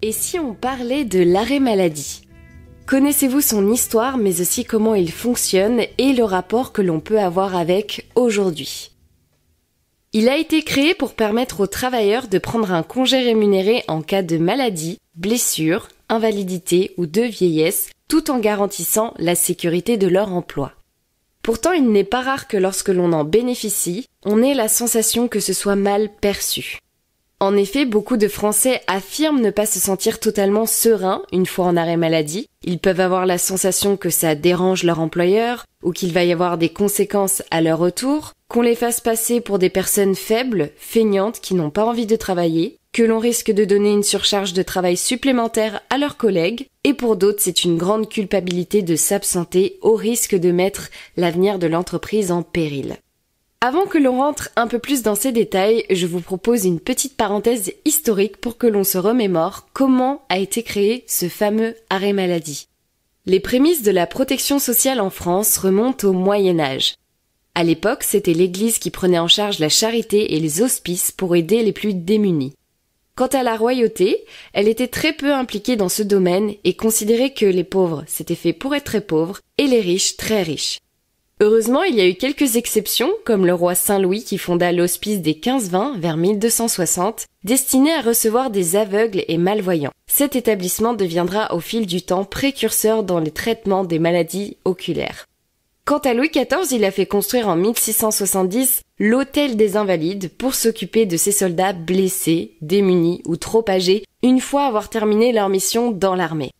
Et si on parlait de l'arrêt maladie ? Connaissez-vous son histoire, mais aussi comment il fonctionne et le rapport que l'on peut avoir avec aujourd'hui ? Il a été créé pour permettre aux travailleurs de prendre un congé rémunéré en cas de maladie, blessure, invalidité ou de vieillesse, tout en garantissant la sécurité de leur emploi. Pourtant, il n'est pas rare que lorsque l'on en bénéficie, on ait la sensation que ce soit mal perçu. En effet, beaucoup de Français affirment ne pas se sentir totalement sereins une fois en arrêt maladie. Ils peuvent avoir la sensation que ça dérange leur employeur ou qu'il va y avoir des conséquences à leur retour, qu'on les fasse passer pour des personnes faibles, feignantes, qui n'ont pas envie de travailler, que l'on risque de donner une surcharge de travail supplémentaire à leurs collègues, et pour d'autres, c'est une grande culpabilité de s'absenter au risque de mettre l'avenir de l'entreprise en péril. Avant que l'on rentre un peu plus dans ces détails, je vous propose une petite parenthèse historique pour que l'on se remémore comment a été créé ce fameux arrêt maladie. Les prémices de la protection sociale en France remontent au Moyen-Âge. À l'époque, c'était l'Église qui prenait en charge la charité et les hospices pour aider les plus démunis. Quant à la royauté, elle était très peu impliquée dans ce domaine et considérait que les pauvres s'étaient faits pour être très pauvres et les riches très riches. Heureusement, il y a eu quelques exceptions, comme le roi Saint-Louis qui fonda l'hospice des 15-20 vers 1260, destiné à recevoir des aveugles et malvoyants. Cet établissement deviendra au fil du temps précurseur dans les traitements des maladies oculaires. Quant à Louis XIV, il a fait construire en 1670 l'Hôtel des Invalides pour s'occuper de ses soldats blessés, démunis ou trop âgés, une fois avoir terminé leur mission dans l'armée.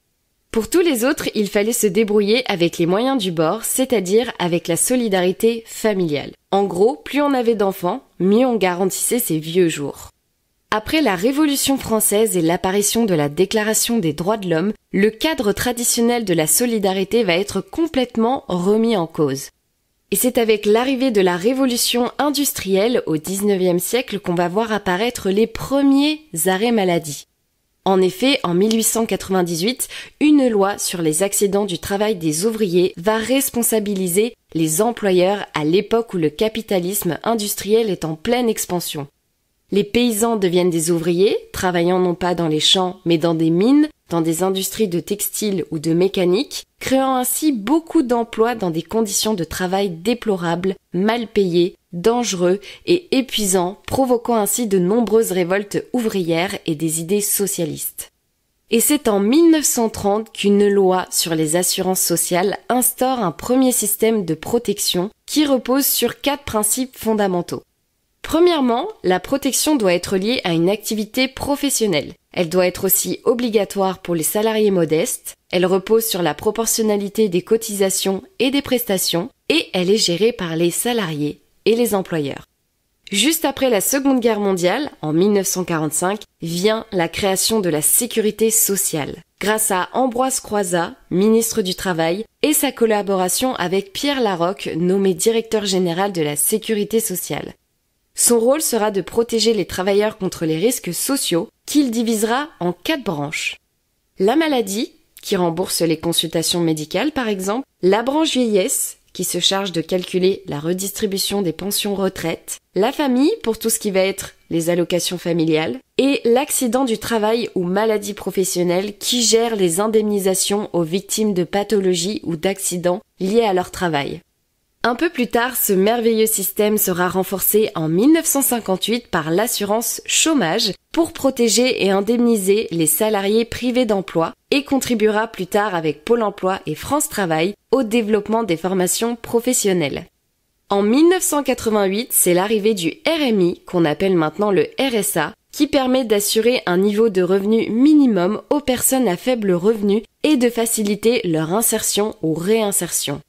Pour tous les autres, il fallait se débrouiller avec les moyens du bord, c'est-à-dire avec la solidarité familiale. En gros, plus on avait d'enfants, mieux on garantissait ses vieux jours. Après la Révolution française et l'apparition de la Déclaration des droits de l'homme, le cadre traditionnel de la solidarité va être complètement remis en cause. Et c'est avec l'arrivée de la Révolution industrielle au XIXe siècle qu'on va voir apparaître les premiers arrêts maladie. En effet, en 1898, une loi sur les accidents du travail des ouvriers va responsabiliser les employeurs à l'époque où le capitalisme industriel est en pleine expansion. Les paysans deviennent des ouvriers, travaillant non pas dans les champs, mais dans des mines, dans des industries de textile ou de mécanique, créant ainsi beaucoup d'emplois dans des conditions de travail déplorables, mal payés, dangereux et épuisants, provoquant ainsi de nombreuses révoltes ouvrières et des idées socialistes. Et c'est en 1930 qu'une loi sur les assurances sociales instaure un premier système de protection qui repose sur 4 principes fondamentaux. Premièrement, la protection doit être liée à une activité professionnelle. Elle doit être aussi obligatoire pour les salariés modestes, elle repose sur la proportionnalité des cotisations et des prestations, et elle est gérée par les salariés et les employeurs. Juste après la Seconde Guerre mondiale, en 1945, vient la création de la sécurité sociale, grâce à Ambroise Croizat, ministre du Travail, et sa collaboration avec Pierre Laroque, nommé directeur général de la sécurité sociale. Son rôle sera de protéger les travailleurs contre les risques sociaux, qu'il divisera en 4 branches. La maladie, qui rembourse les consultations médicales par exemple, la branche vieillesse, qui se charge de calculer la redistribution des pensions retraite, la famille pour tout ce qui va être les allocations familiales, et l'accident du travail ou maladie professionnelle qui gère les indemnisations aux victimes de pathologies ou d'accidents liés à leur travail. Un peu plus tard, ce merveilleux système sera renforcé en 1958 par l'assurance chômage pour protéger et indemniser les salariés privés d'emploi et contribuera plus tard avec Pôle emploi et France Travail au développement des formations professionnelles. En 1988, c'est l'arrivée du RMI, qu'on appelle maintenant le RSA, qui permet d'assurer un niveau de revenu minimum aux personnes à faible revenu et de faciliter leur insertion ou réinsertion.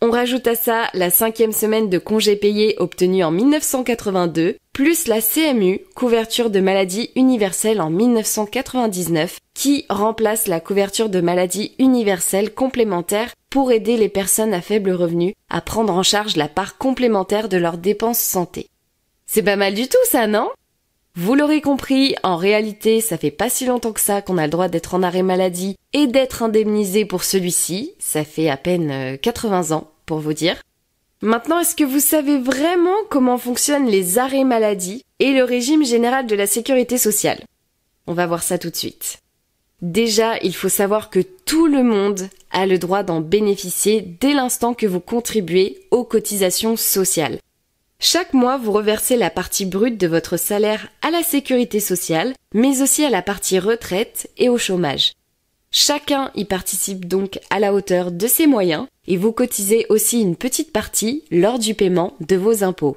On rajoute à ça la 5e semaine de congés payés obtenue en 1982, plus la CMU, couverture de maladie universelle en 1999, qui remplace la couverture de maladie universelle complémentaire pour aider les personnes à faible revenu à prendre en charge la part complémentaire de leurs dépenses santé. C'est pas mal du tout ça, non ? Vous l'aurez compris, en réalité, ça fait pas si longtemps que ça qu'on a le droit d'être en arrêt maladie et d'être indemnisé pour celui-ci. Ça fait à peine 80 ans, pour vous dire. Maintenant, est-ce que vous savez vraiment comment fonctionnent les arrêts maladie et le régime général de la sécurité sociale ? On va voir ça tout de suite. Déjà, il faut savoir que tout le monde a le droit d'en bénéficier dès l'instant que vous contribuez aux cotisations sociales. Chaque mois, vous reversez la partie brute de votre salaire à la sécurité sociale, mais aussi à la partie retraite et au chômage. Chacun y participe donc à la hauteur de ses moyens et vous cotisez aussi une petite partie lors du paiement de vos impôts.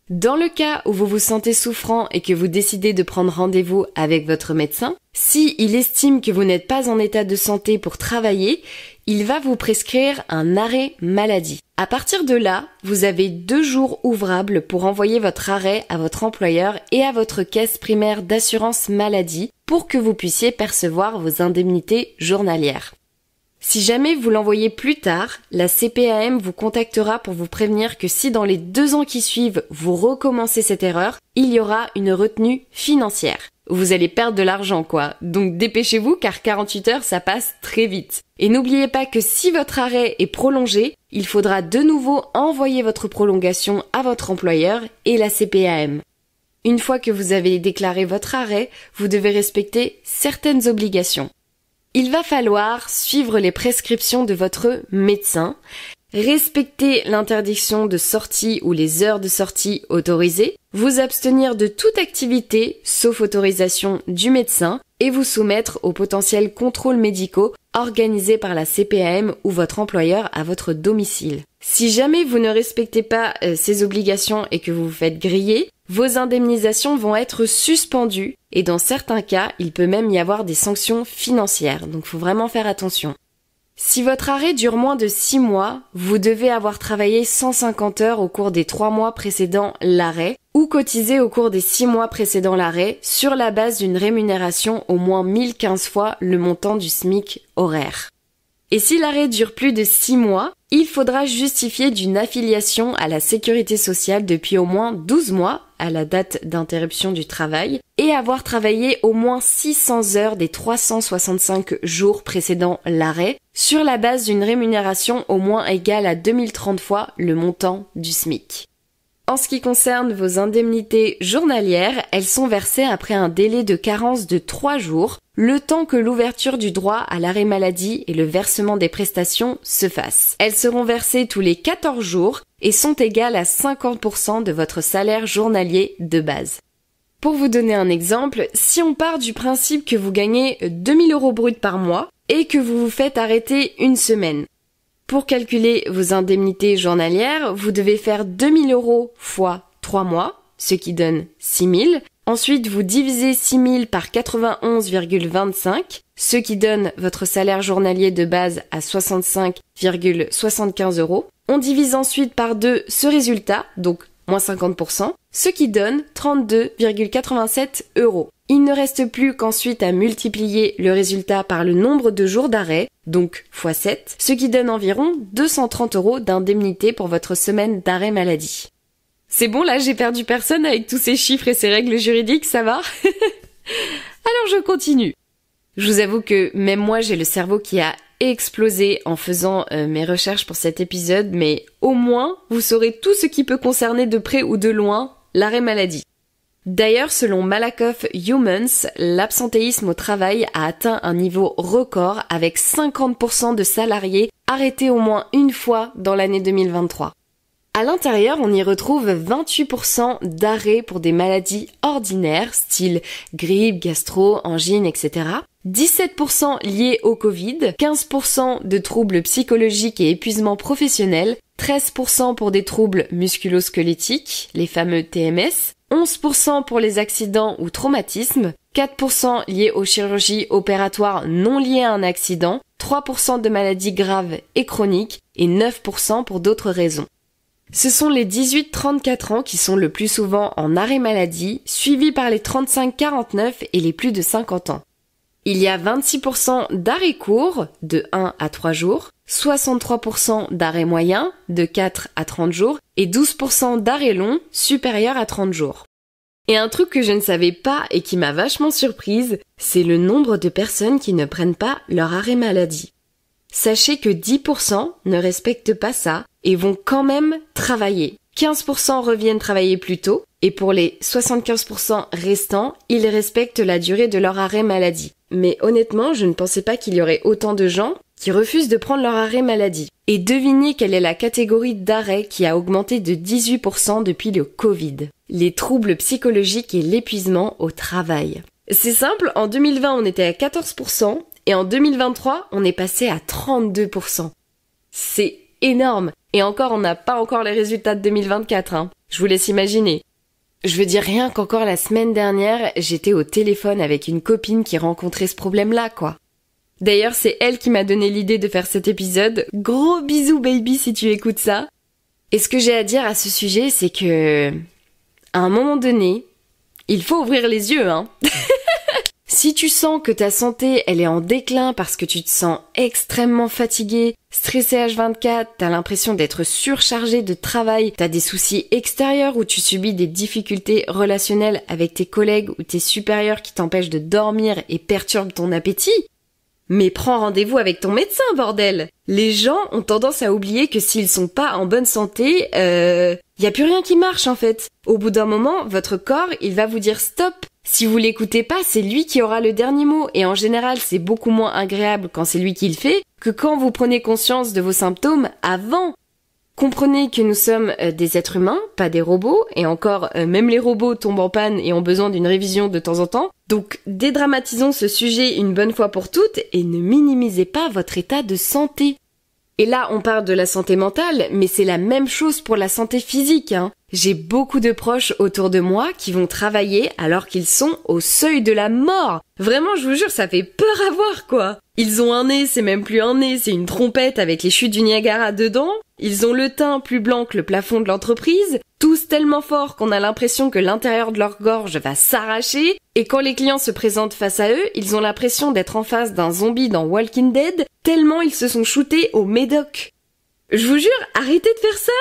Dans le cas où vous vous sentez souffrant et que vous décidez de prendre rendez-vous avec votre médecin, si il estime que vous n'êtes pas en état de santé pour travailler, il va vous prescrire un arrêt maladie. À partir de là, vous avez 2 jours ouvrables pour envoyer votre arrêt à votre employeur et à votre caisse primaire d'assurance maladie pour que vous puissiez percevoir vos indemnités journalières. Si jamais vous l'envoyez plus tard, la CPAM vous contactera pour vous prévenir que si dans les 2 ans qui suivent, vous recommencez cette erreur, il y aura une retenue financière. Vous allez perdre de l'argent quoi, donc dépêchez-vous car 48 heures ça passe très vite. Et n'oubliez pas que si votre arrêt est prolongé, il faudra de nouveau envoyer votre prolongation à votre employeur et la CPAM. Une fois que vous avez déclaré votre arrêt, vous devez respecter certaines obligations. Il va falloir suivre les prescriptions de votre médecin, respecter l'interdiction de sortie ou les heures de sortie autorisées, vous abstenir de toute activité sauf autorisation du médecin et vous soumettre aux potentiels contrôles médicaux organisés par la CPAM ou votre employeur à votre domicile. Si jamais vous ne respectez pas ces obligations et que vous vous faites griller, vos indemnisations vont être suspendues et dans certains cas, il peut même y avoir des sanctions financières, donc faut vraiment faire attention. Si votre arrêt dure moins de 6 mois, vous devez avoir travaillé 150 heures au cours des 3 mois précédant l'arrêt ou cotisé au cours des 6 mois précédant l'arrêt sur la base d'une rémunération au moins 1015 fois le montant du SMIC horaire. Et si l'arrêt dure plus de 6 mois, il faudra justifier d'une affiliation à la sécurité sociale depuis au moins 12 mois à la date d'interruption du travail et avoir travaillé au moins 600 heures des 365 jours précédant l'arrêt sur la base d'une rémunération au moins égale à 2030 fois le montant du SMIC. En ce qui concerne vos indemnités journalières, elles sont versées après un délai de carence de 3 jours, le temps que l'ouverture du droit à l'arrêt maladie et le versement des prestations se fassent. Elles seront versées tous les 14 jours et sont égales à 50% de votre salaire journalier de base. Pour vous donner un exemple, si on part du principe que vous gagnez 2000 € brut par mois et que vous vous faites arrêter une semaine, pour calculer vos indemnités journalières, vous devez faire 2000 € fois 3 mois, ce qui donne 6000. Ensuite, vous divisez 6000 par 91,25, ce qui donne votre salaire journalier de base à 65,75 €. On divise ensuite par 2 ce résultat, donc moins 50%, ce qui donne 32,87 €. Il ne reste plus qu'ensuite à multiplier le résultat par le nombre de jours d'arrêt, donc x 7, ce qui donne environ 230 € d'indemnité pour votre semaine d'arrêt maladie. C'est bon, là j'ai perdu personne avec tous ces chiffres et ces règles juridiques, ça va? Alors je continue. Je vous avoue que même moi j'ai le cerveau qui a explosé en faisant mes recherches pour cet épisode, mais au moins vous saurez tout ce qui peut concerner de près ou de loin l'arrêt maladie. D'ailleurs, selon Malakoff Humans, l'absentéisme au travail a atteint un niveau record avec 50% de salariés arrêtés au moins une fois dans l'année 2023. À l'intérieur, on y retrouve 28% d'arrêts pour des maladies ordinaires, style grippe, gastro, angine, etc. 17% liés au Covid, 15% de troubles psychologiques et épuisement professionnel, 13% pour des troubles musculo-squelettiques, les fameux TMS, 11% pour les accidents ou traumatismes, 4% liés aux chirurgies opératoires non liées à un accident, 3% de maladies graves et chroniques et 9% pour d'autres raisons. Ce sont les 18-34 ans qui sont le plus souvent en arrêt maladie, suivis par les 35-49 et les plus de 50 ans. Il y a 26% d'arrêt court, de 1 à 3 jours, 63% d'arrêt moyen, de 4 à 30 jours, et 12% d'arrêt long, supérieur à 30 jours. Et un truc que je ne savais pas et qui m'a vachement surprise, c'est le nombre de personnes qui ne prennent pas leur arrêt maladie. Sachez que 10% ne respectent pas ça et vont quand même travailler. 15% reviennent travailler plus tôt Et pour les 75% restants, ils respectent la durée de leur arrêt maladie. Mais honnêtement, je ne pensais pas qu'il y aurait autant de gens qui refusent de prendre leur arrêt maladie. Et devinez quelle est la catégorie d'arrêt qui a augmenté de 18% depuis le Covid. Les troubles psychologiques et l'épuisement au travail. C'est simple, en 2020 on était à 14% et en 2023 on est passé à 32%. C'est énorme. Et encore, on n'a pas encore les résultats de 2024, hein. Je vous laisse imaginer. Je veux dire, rien qu'encore la semaine dernière, j'étais au téléphone avec une copine qui rencontrait ce problème-là, quoi. D'ailleurs, c'est elle qui m'a donné l'idée de faire cet épisode. Gros bisous, baby, si tu écoutes ça. Et ce que j'ai à dire à ce sujet, c'est que, à un moment donné, il faut ouvrir les yeux, hein. Si tu sens que ta santé, elle est en déclin parce que tu te sens extrêmement fatigué, stressé H24, t'as l'impression d'être surchargé de travail, t'as des soucis extérieurs ou tu subis des difficultés relationnelles avec tes collègues ou tes supérieurs qui t'empêchent de dormir et perturbent ton appétit, mais prends rendez-vous avec ton médecin, bordel! Les gens ont tendance à oublier que s'ils sont pas en bonne santé, y a plus rien qui marche en fait. Au bout d'un moment, votre corps, il va vous dire stop. Si vous l'écoutez pas, c'est lui qui aura le dernier mot. Et en général, c'est beaucoup moins agréable quand c'est lui qui le fait que quand vous prenez conscience de vos symptômes avant. Comprenez que nous sommes des êtres humains, pas des robots, et encore, même les robots tombent en panne et ont besoin d'une révision de temps en temps. Donc, dédramatisons ce sujet une bonne fois pour toutes et ne minimisez pas votre état de santé. Et là, on parle de la santé mentale, mais c'est la même chose pour la santé physique, hein. J'ai beaucoup de proches autour de moi qui vont travailler alors qu'ils sont au seuil de la mort. Vraiment, je vous jure, ça fait peur à voir, quoi. Ils ont un nez, c'est même plus un nez, c'est une trompette avec les chutes du Niagara dedans. Ils ont le teint plus blanc que le plafond de l'entreprise, tous tellement forts qu'on a l'impression que l'intérieur de leur gorge va s'arracher. Et quand les clients se présentent face à eux, ils ont l'impression d'être en face d'un zombie dans Walking Dead, tellement ils se sont shootés au médoc. Je vous jure, arrêtez de faire ça.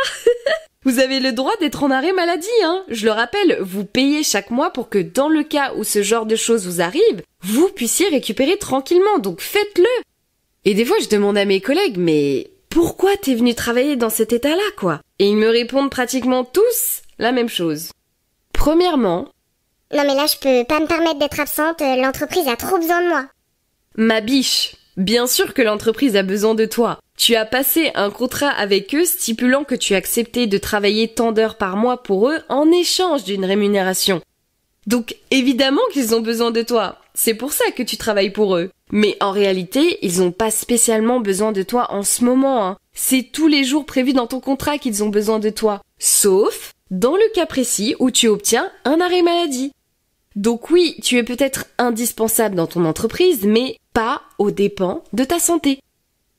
Vous avez le droit d'être en arrêt maladie, hein. Je le rappelle, vous payez chaque mois pour que dans le cas où ce genre de choses vous arrive, vous puissiez récupérer tranquillement, donc faites-le. Et des fois, je demande à mes collègues, mais pourquoi t'es venu travailler dans cet état-là, quoi? Et ils me répondent pratiquement tous la même chose. Premièrement, non mais là je peux pas me permettre d'être absente, l'entreprise a trop besoin de moi. Ma biche, bien sûr que l'entreprise a besoin de toi. Tu as passé un contrat avec eux stipulant que tu acceptais de travailler tant d'heures par mois pour eux en échange d'une rémunération. Donc évidemment qu'ils ont besoin de toi. C'est pour ça que tu travailles pour eux. Mais en réalité, ils ont pas spécialement besoin de toi en ce moment, hein. C'est tous les jours prévus dans ton contrat qu'ils ont besoin de toi. Sauf dans le cas précis où tu obtiens un arrêt maladie. Donc oui, tu es peut-être indispensable dans ton entreprise, mais pas aux dépens de ta santé.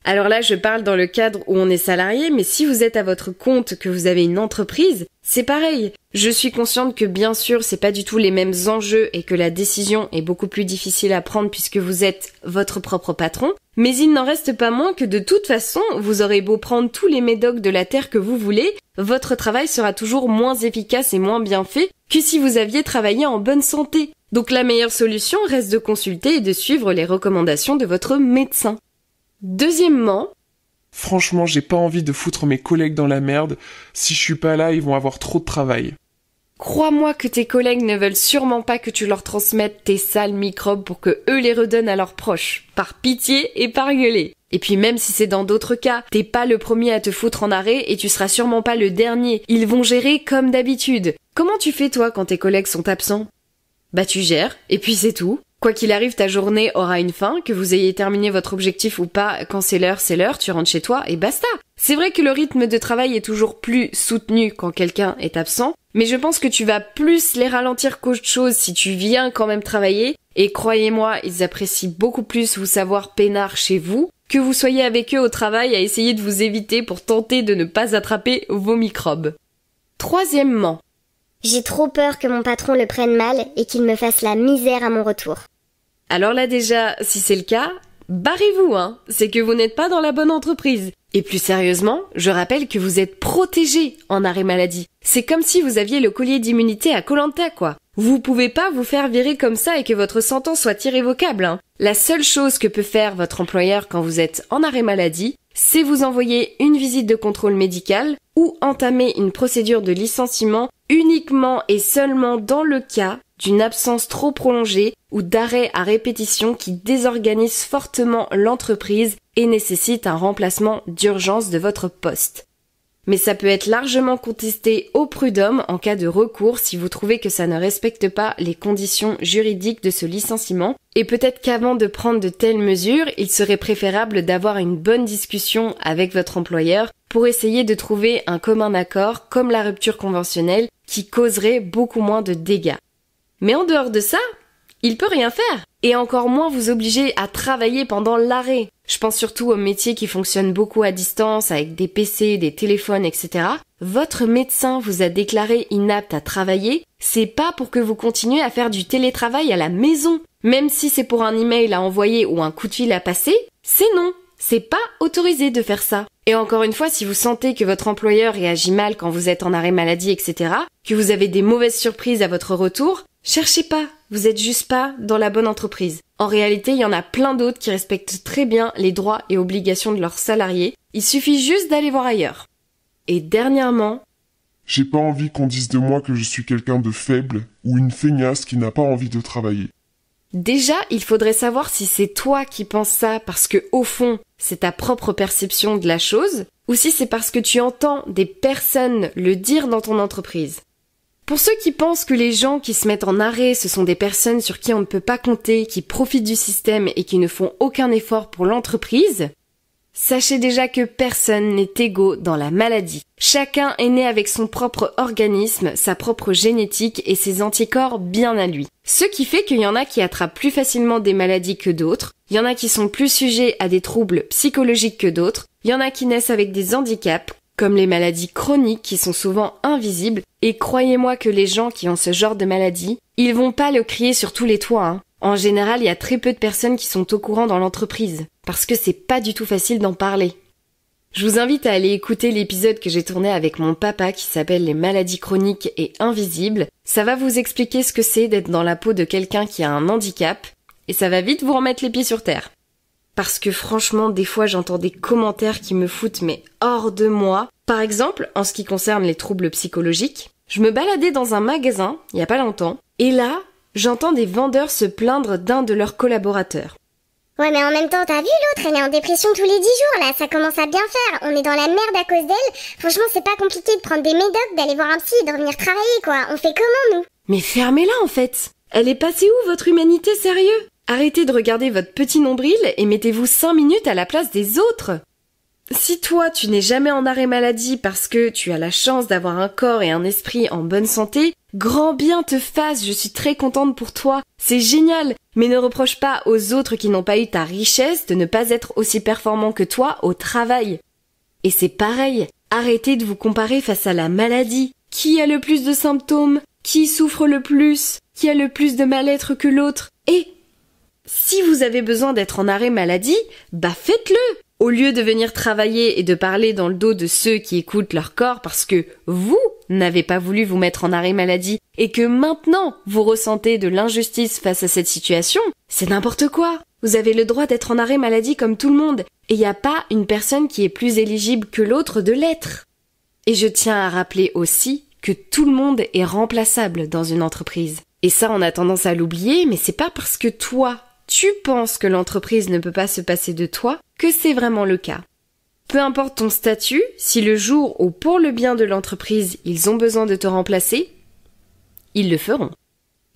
Alors là, je parle dans le cadre où on est salarié, mais si vous êtes à votre compte, que vous avez une entreprise, c'est pareil. Je suis consciente que bien sûr, c'est pas du tout les mêmes enjeux et que la décision est beaucoup plus difficile à prendre puisque vous êtes votre propre patron, mais il n'en reste pas moins que de toute façon, vous aurez beau prendre tous les médocs de la terre que vous voulez, votre travail sera toujours moins efficace et moins bien fait que si vous aviez travaillé en bonne santé. Donc la meilleure solution reste de consulter et de suivre les recommandations de votre médecin. Deuxièmement, franchement, j'ai pas envie de foutre mes collègues dans la merde. Si je suis pas là, ils vont avoir trop de travail. Crois-moi que tes collègues ne veulent sûrement pas que tu leur transmettes tes sales microbes pour que eux les redonnent à leurs proches, par pitié et par gueuler. Et puis même si c'est dans d'autres cas, t'es pas le premier à te foutre en arrêt et tu seras sûrement pas le dernier. Ils vont gérer comme d'habitude. Comment tu fais toi quand tes collègues sont absents? Bah tu gères, et puis c'est tout. Quoi qu'il arrive, ta journée aura une fin, que vous ayez terminé votre objectif ou pas, quand c'est l'heure, tu rentres chez toi et basta. C'est vrai que le rythme de travail est toujours plus soutenu quand quelqu'un est absent, mais je pense que tu vas plus les ralentir qu'autre chose si tu viens quand même travailler, et croyez-moi, ils apprécient beaucoup plus vous savoir peinard chez vous, que vous soyez avec eux au travail à essayer de vous éviter pour tenter de ne pas attraper vos microbes. Troisièmement, j'ai trop peur que mon patron le prenne mal et qu'il me fasse la misère à mon retour. Alors là déjà, si c'est le cas, barrez-vous, hein. C'est que vous n'êtes pas dans la bonne entreprise. Et plus sérieusement, je rappelle que vous êtes protégé en arrêt maladie. C'est comme si vous aviez le collier d'immunité à Koh-Lanta, quoi. Vous pouvez pas vous faire virer comme ça et que votre sentence soit irrévocable, hein. La seule chose que peut faire votre employeur quand vous êtes en arrêt maladie, c'est vous envoyer une visite de contrôle médical ou entamer une procédure de licenciement uniquement et seulement dans le cas d'une absence trop prolongée ou d'arrêt à répétition qui désorganise fortement l'entreprise et nécessite un remplacement d'urgence de votre poste. Mais ça peut être largement contesté au prud'homme en cas de recours si vous trouvez que ça ne respecte pas les conditions juridiques de ce licenciement. Et peut-être qu'avant de prendre de telles mesures, il serait préférable d'avoir une bonne discussion avec votre employeur pour essayer de trouver un commun accord comme la rupture conventionnelle qui causerait beaucoup moins de dégâts. Mais en dehors de ça, il peut rien faire, et encore moins vous obliger à travailler pendant l'arrêt. Je pense surtout aux métiers qui fonctionnent beaucoup à distance, avec des PC, des téléphones, etc. Votre médecin vous a déclaré inapte à travailler, c'est pas pour que vous continuez à faire du télétravail à la maison. Même si c'est pour un email à envoyer ou un coup de fil à passer, c'est non. C'est pas autorisé de faire ça. Et encore une fois, si vous sentez que votre employeur réagit mal quand vous êtes en arrêt maladie, etc., que vous avez des mauvaises surprises à votre retour, cherchez pas, vous êtes juste pas dans la bonne entreprise. En réalité, il y en a plein d'autres qui respectent très bien les droits et obligations de leurs salariés, il suffit juste d'aller voir ailleurs. Et dernièrement, j'ai pas envie qu'on dise de moi que je suis quelqu'un de faible ou une feignasse qui n'a pas envie de travailler. Déjà, il faudrait savoir si c'est toi qui penses ça parce que, au fond, c'est ta propre perception de la chose, ou si c'est parce que tu entends des personnes le dire dans ton entreprise. Pour ceux qui pensent que les gens qui se mettent en arrêt, ce sont des personnes sur qui on ne peut pas compter, qui profitent du système et qui ne font aucun effort pour l'entreprise, sachez déjà que personne n'est égaux dans la maladie. Chacun est né avec son propre organisme, sa propre génétique et ses anticorps bien à lui. Ce qui fait qu'il y en a qui attrapent plus facilement des maladies que d'autres, il y en a qui sont plus sujets à des troubles psychologiques que d'autres, il y en a qui naissent avec des handicaps, comme les maladies chroniques qui sont souvent invisibles, et croyez-moi que les gens qui ont ce genre de maladie, ils vont pas le crier sur tous les toits, hein. En général, il y a très peu de personnes qui sont au courant dans l'entreprise, parce que c'est pas du tout facile d'en parler. Je vous invite à aller écouter l'épisode que j'ai tourné avec mon papa qui s'appelle Les maladies chroniques et invisibles. Ça va vous expliquer ce que c'est d'être dans la peau de quelqu'un qui a un handicap, et ça va vite vous remettre les pieds sur terre. Parce que franchement, des fois j'entends des commentaires qui me foutent mais hors de moi. Par exemple, en ce qui concerne les troubles psychologiques, je me baladais dans un magasin, il y a pas longtemps, et là, j'entends des vendeurs se plaindre d'un de leurs collaborateurs. Ouais, mais en même temps, t'as vu l'autre, elle est en dépression tous les 10 jours, là, ça commence à bien faire. On est dans la merde à cause d'elle. Franchement, c'est pas compliqué de prendre des médocs, d'aller voir un psy et de revenir travailler, quoi. On fait comment, nous? Mais fermez-la, en fait. Elle est passée où, votre humanité, sérieux? Arrêtez de regarder votre petit nombril et mettez-vous 5 minutes à la place des autres. Si toi, tu n'es jamais en arrêt maladie parce que tu as la chance d'avoir un corps et un esprit en bonne santé, grand bien te fasse, je suis très contente pour toi, c'est génial, mais ne reproche pas aux autres qui n'ont pas eu ta richesse de ne pas être aussi performants que toi au travail. Et c'est pareil, arrêtez de vous comparer face à la maladie. Qui a le plus de symptômes? Qui souffre le plus? Qui a le plus de mal-être que l'autre? Et si vous avez besoin d'être en arrêt maladie, bah faites-le! Au lieu de venir travailler et de parler dans le dos de ceux qui écoutent leur corps parce que vous n'avez pas voulu vous mettre en arrêt maladie et que maintenant vous ressentez de l'injustice face à cette situation, c'est n'importe quoi. Vous avez le droit d'être en arrêt maladie comme tout le monde et il n'y a pas une personne qui est plus éligible que l'autre de l'être. Et je tiens à rappeler aussi que tout le monde est remplaçable dans une entreprise. Et ça, on a tendance à l'oublier, mais c'est pas parce que toi, tu penses que l'entreprise ne peut pas se passer de toi que c'est vraiment le cas. Peu importe ton statut, si le jour où pour le bien de l'entreprise, ils ont besoin de te remplacer, ils le feront.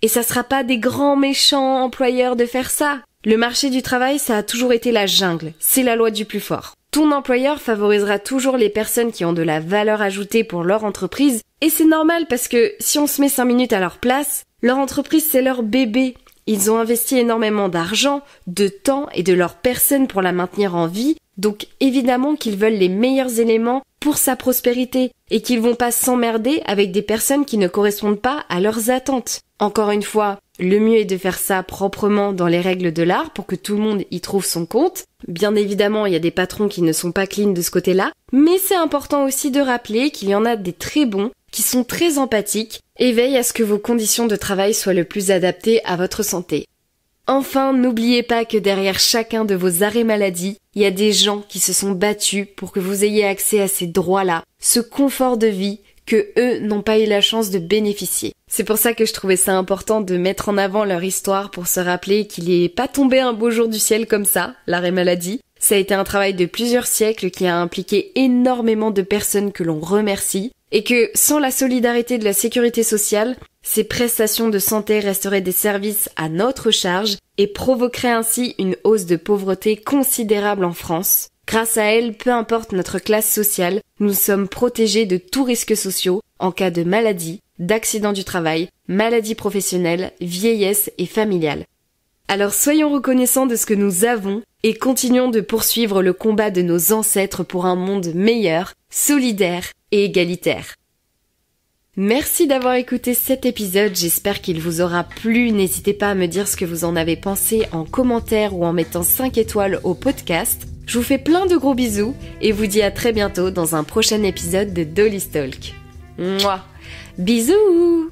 Et ça sera pas des grands méchants employeurs de faire ça. Le marché du travail, ça a toujours été la jungle. C'est la loi du plus fort. Ton employeur favorisera toujours les personnes qui ont de la valeur ajoutée pour leur entreprise. Et c'est normal parce que si on se met 5 minutes à leur place, leur entreprise c'est leur bébé. Ils ont investi énormément d'argent, de temps et de leur personne pour la maintenir en vie, donc évidemment qu'ils veulent les meilleurs éléments pour sa prospérité et qu'ils vont pas s'emmerder avec des personnes qui ne correspondent pas à leurs attentes. Encore une fois, le mieux est de faire ça proprement dans les règles de l'art pour que tout le monde y trouve son compte. Bien évidemment, il y a des patrons qui ne sont pas clean de ce côté-là, mais c'est important aussi de rappeler qu'il y en a des très bons qui sont très empathiques et veillent à ce que vos conditions de travail soient le plus adaptées à votre santé. Enfin, n'oubliez pas que derrière chacun de vos arrêts maladie, il y a des gens qui se sont battus pour que vous ayez accès à ces droits-là, ce confort de vie que eux n'ont pas eu la chance de bénéficier. C'est pour ça que je trouvais ça important de mettre en avant leur histoire pour se rappeler qu'il n'est pas tombé un beau jour du ciel comme ça, l'arrêt maladie. Ça a été un travail de plusieurs siècles qui a impliqué énormément de personnes que l'on remercie et que sans la solidarité de la sécurité sociale, ces prestations de santé resteraient des services à notre charge et provoqueraient ainsi une hausse de pauvreté considérable en France. Grâce à elles, peu importe notre classe sociale, nous sommes protégés de tous risques sociaux en cas de maladie, d'accident du travail, maladie professionnelle, vieillesse et familiale. Alors soyons reconnaissants de ce que nous avons et continuons de poursuivre le combat de nos ancêtres pour un monde meilleur, solidaire et égalitaire. Merci d'avoir écouté cet épisode, j'espère qu'il vous aura plu. N'hésitez pas à me dire ce que vous en avez pensé en commentaire ou en mettant 5 étoiles au podcast. Je vous fais plein de gros bisous et vous dis à très bientôt dans un prochain épisode de Dolly's Talk. Mouah. Bisous!